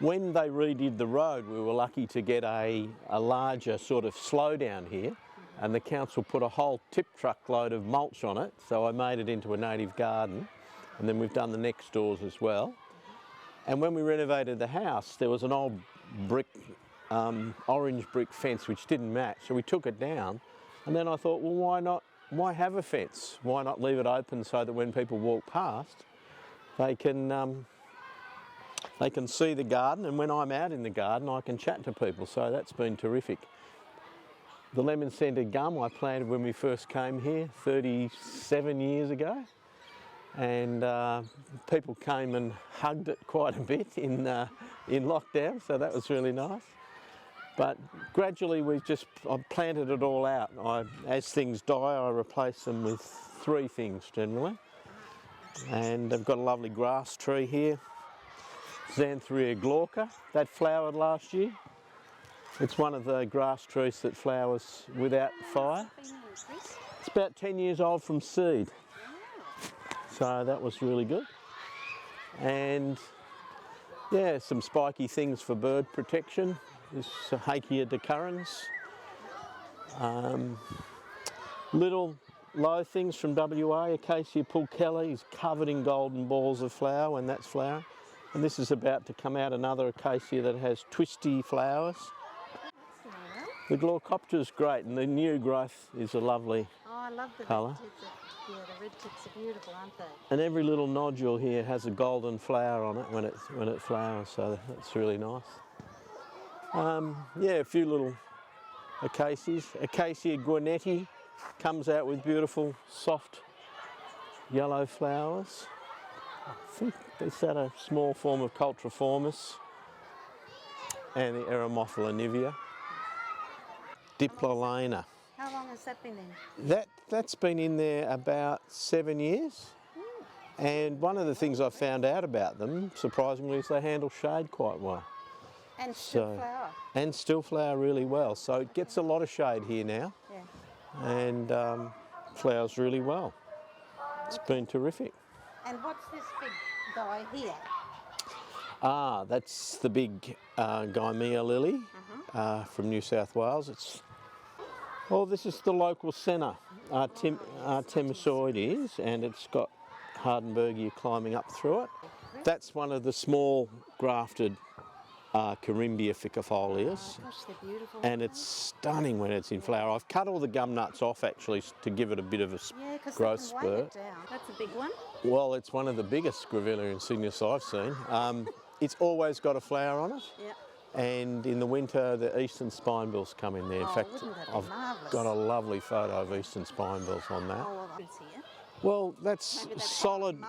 When they redid the road, we were lucky to get a larger sort of slowdown here, and the council put a whole tip truckload of mulch on it, so I made it into a native garden, and then we've done the next doors as well. And when we renovated the house, there was an old brick, orange brick fence which didn't match, so we took it down, and then I thought, well, why have a fence? Why not leave it open so that when people walk past, they can see the garden, and when I'm out in the garden I can chat to people, so that's been terrific. The lemon-scented gum I planted when we first came here 37 years ago, and people came and hugged it quite a bit in lockdown, so that was really nice. But gradually I've planted it all out. As things die I replace them with 3 things generally, and I've got a lovely grass tree here. Xanthorrhoea glauca, that flowered last year. It's one of the grass trees that flowers without fire. It's about 10 years old from seed, so that was really good. And yeah, some spiky things for bird protection. This is Acacia decurrens. Little low things from WA, Acacia pulchella is covered in golden balls of flower when that's flowering. And this is about to come out another acacia that has twisty flowers. The glaucoptera is great, and the new growth is a lovely colour. Yeah, the red tips are beautiful, aren't they? And every little nodule here has a golden flower on it when it flowers, so that's really nice. Yeah, a few little acacias. Acacia guinetii comes out with beautiful, soft yellow flowers. I think is that a small form of cultriformis, and the Eremophila. Diplolena. How long has that been in? That's been in there about 7 years. And one of the things I found out about them, surprisingly, is they handle shade quite well. And still flower. And still flower really well. So it gets a lot of shade here now. Yeah. And flowers really well. It's been terrific. And what's this big guy here? That's the big Guinea lily from New South Wales. This is the local Senna, artemisioides, and it's got Hardenbergia climbing up through it. That's one of the small grafted Corymbia ficifolias. Oh gosh, they're beautiful. And it's stunning when it's in flower. I've cut all the gum nuts off actually to give it a bit of a growth spurt. That's a big one. Well, it's one of the biggest Grevillea insignis I've seen. It's always got a flower on it. Yeah. And in the winter, the eastern spinebills come in there. In fact, I've got a lovely photo of eastern spinebills on that. Oh, well, here. Well, that's solid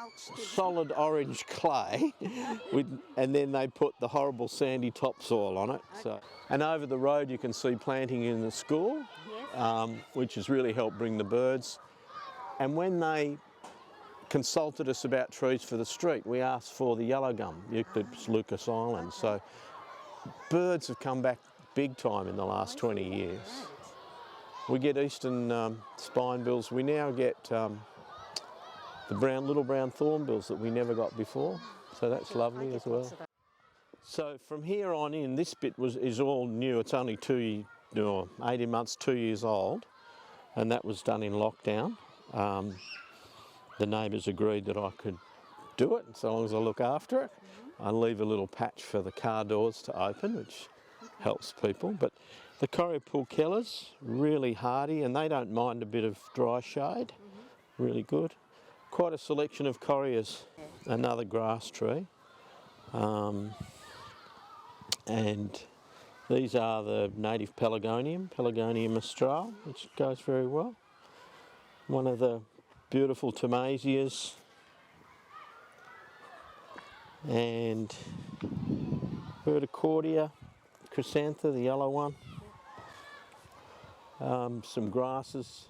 orange clay, and then they put the horrible sandy topsoil on it. Okay. And over the road you can see planting in the school, yes. Which has really helped bring the birds. And when they consulted us about trees for the street, we asked for the yellow gum, Eucalyptus leucoxylon. Okay. So birds have come back big time in the last 20 years. Right. We get eastern spinebills. We now get the little brown thornbills that we never got before, so that's lovely as well. So from here on in, this bit is all new. It's only 18 months, 2 years old, and that was done in lockdown. The neighbours agreed that I could do it, so long as I look after it. I leave a little patch for the car doors to open, which helps people. But the Correas pulchellas, really hardy, and they don't mind a bit of dry shade, really good. Quite a selection of Correas, another grass tree. And these are the native pelagonium mistral, which goes very well. One of the beautiful Tomasias, and Verticordia, chrysantha, the yellow one. Some grasses,